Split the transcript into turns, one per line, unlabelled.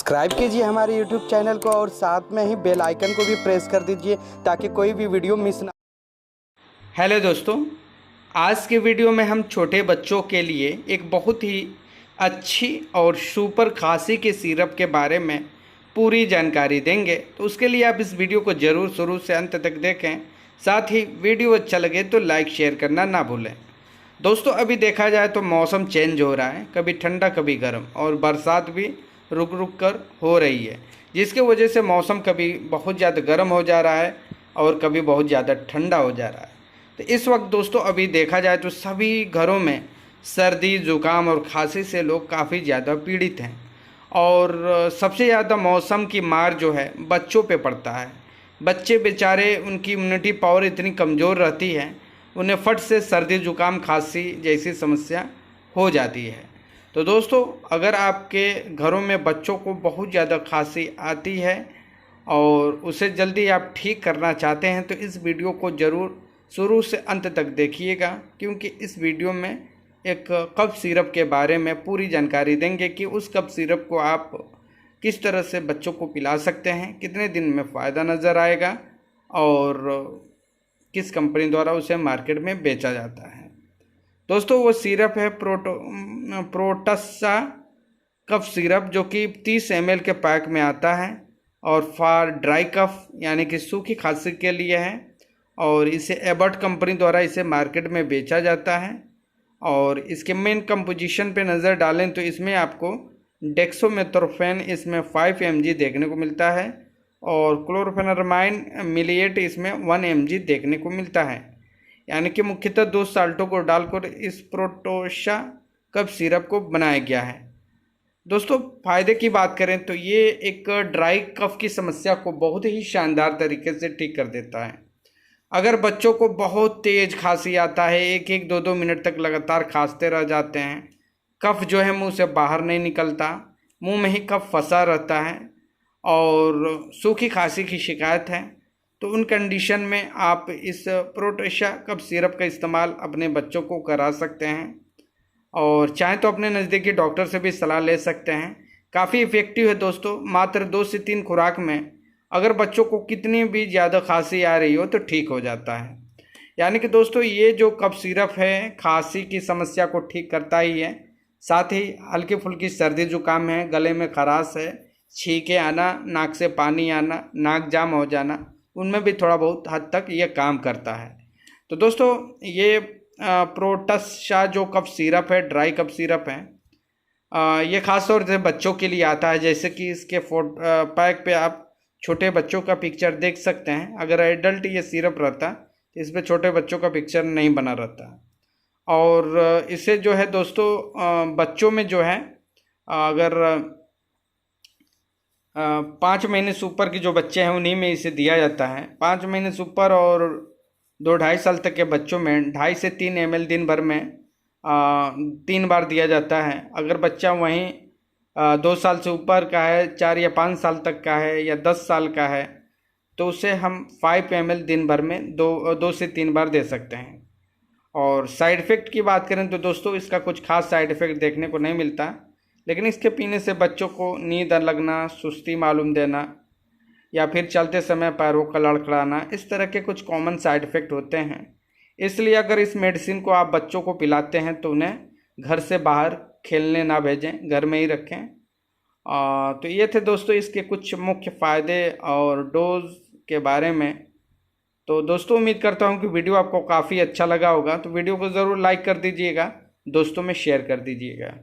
Subscribe कीजिए हमारे YouTube channel को और साथ में ही बेल आइकन को भी प्रेस कर दीजिए ताकि कोई भी वीडियो मिस ना।
हेलो दोस्तों, आज के वीडियो में हम छोटे बच्चों के लिए एक बहुत ही अच्छी और सुपर खांसी के सिरप के बारे में पूरी जानकारी देंगे। तो उसके लिए आप इस वीडियो को ज़रूर शुरू से अंत तक देखें। साथ ही वीडियो अच्छा लगे तो लाइक शेयर करना ना भूलें। दोस्तों, अभी देखा जाए तो मौसम चेंज हो रहा है, कभी ठंडा कभी गर्म, और बरसात भी रुक रुक कर हो रही है, जिसके वजह से मौसम कभी बहुत ज़्यादा गर्म हो जा रहा है और कभी बहुत ज़्यादा ठंडा हो जा रहा है। तो इस वक्त दोस्तों अभी देखा जाए तो सभी घरों में सर्दी ज़ुकाम और खांसी से लोग काफ़ी ज़्यादा पीड़ित हैं, और सबसे ज़्यादा मौसम की मार जो है बच्चों पे पड़ता है। बच्चे बेचारे, उनकी इम्यूनिटी पावर इतनी कमज़ोर रहती है, उन्हें फट से सर्दी ज़ुकाम खांसी जैसी समस्या हो जाती है। तो दोस्तों, अगर आपके घरों में बच्चों को बहुत ज़्यादा खांसी आती है और उसे जल्दी आप ठीक करना चाहते हैं तो इस वीडियो को ज़रूर शुरू से अंत तक देखिएगा, क्योंकि इस वीडियो में एक कफ सिरप के बारे में पूरी जानकारी देंगे कि उस कफ सिरप को आप किस तरह से बच्चों को पिला सकते हैं, कितने दिन में फ़ायदा नज़र आएगा और किस कंपनी द्वारा उसे मार्केट में बेचा जाता है। दोस्तों, वो सिरप है प्रोटसा कफ सिरप, जो कि 30 ml के पैक में आता है और फॉर ड्राई कफ यानी कि सूखी खांसी के लिए है, और इसे एबर्ट कंपनी द्वारा इसे मार्केट में बेचा जाता है। और इसके मेन कंपोजिशन पे नज़र डालें तो इसमें आपको डेक्सोमेथोर्फेन इसमें 5 mg देखने को मिलता है और क्लोरफेनरमाइन मिलिएट इसमें 1 mg देखने को मिलता है, यानी कि मुख्यतः 2 साल्टों को डालकर इस प्रोटोसा कफ सिरप को बनाया गया है। दोस्तों, फ़ायदे की बात करें तो ये एक ड्राई कफ की समस्या को बहुत ही शानदार तरीके से ठीक कर देता है। अगर बच्चों को बहुत तेज़ खांसी आता है, 1-2 मिनट तक लगातार खांसते रह जाते हैं, कफ जो है मुंह से बाहर नहीं निकलता, मुंह में ही कफ फंसा रहता है और सूखी खांसी की शिकायत है, तो उन कंडीशन में आप इस प्रोटेशा कफ सिरप का इस्तेमाल अपने बच्चों को करा सकते हैं, और चाहें तो अपने नज़दीकी डॉक्टर से भी सलाह ले सकते हैं। काफ़ी इफ़ेक्टिव है दोस्तों। मात्र 2 से 3 खुराक में अगर बच्चों को कितनी भी ज़्यादा खांसी आ रही हो तो ठीक हो जाता है। यानी कि दोस्तों, ये जो कफ सिरप है खांसी की समस्या को ठीक करता ही है, साथ ही हल्की फुल्की सर्दी जुकाम है, गले में खराश है, छींके आना, नाक से पानी आना, नाक जाम हो जाना, उनमें भी थोड़ा बहुत हद तक ये काम करता है। तो दोस्तों, ये प्रोटसा जो कफ सिरप है, ड्राई कफ सिरप है, ये ख़ास तौर से बच्चों के लिए आता है। जैसे कि इसके पैक पे आप छोटे बच्चों का पिक्चर देख सकते हैं। अगर एडल्ट ये सिरप रहता तो इस पर छोटे बच्चों का पिक्चर नहीं बना रहता। और इसे जो है दोस्तों, बच्चों में जो है अगर 5 महीने से ऊपर के जो बच्चे हैं उन्हीं में इसे दिया जाता है। 5 महीने से ऊपर और 2-2.5 साल तक के बच्चों में 2.5 से 3 ml दिन भर में 3 बार दिया जाता है। अगर बच्चा वहीं 2 साल से ऊपर का है, 4 या 5 साल तक का है या 10 साल का है, तो उसे हम 5 ml दिन भर में 2 से 3 बार दे सकते हैं। और साइड इफ़ेक्ट की बात करें तो दोस्तों, इसका कुछ खास साइड इफ़ेक्ट देखने को नहीं मिलता, लेकिन इसके पीने से बच्चों को नींद लगना, सुस्ती मालूम देना या फिर चलते समय पैरों का लड़खड़ाना, इस तरह के कुछ कॉमन साइड इफ़ेक्ट होते हैं। इसलिए अगर इस मेडिसिन को आप बच्चों को पिलाते हैं तो उन्हें घर से बाहर खेलने ना भेजें, घर में ही रखें। तो ये थे दोस्तों इसके कुछ मुख्य फ़ायदे और डोज के बारे में। तो दोस्तों, उम्मीद करता हूँ कि वीडियो आपको काफ़ी अच्छा लगा होगा। तो वीडियो को ज़रूर लाइक कर दीजिएगा, दोस्तों में शेयर कर दीजिएगा।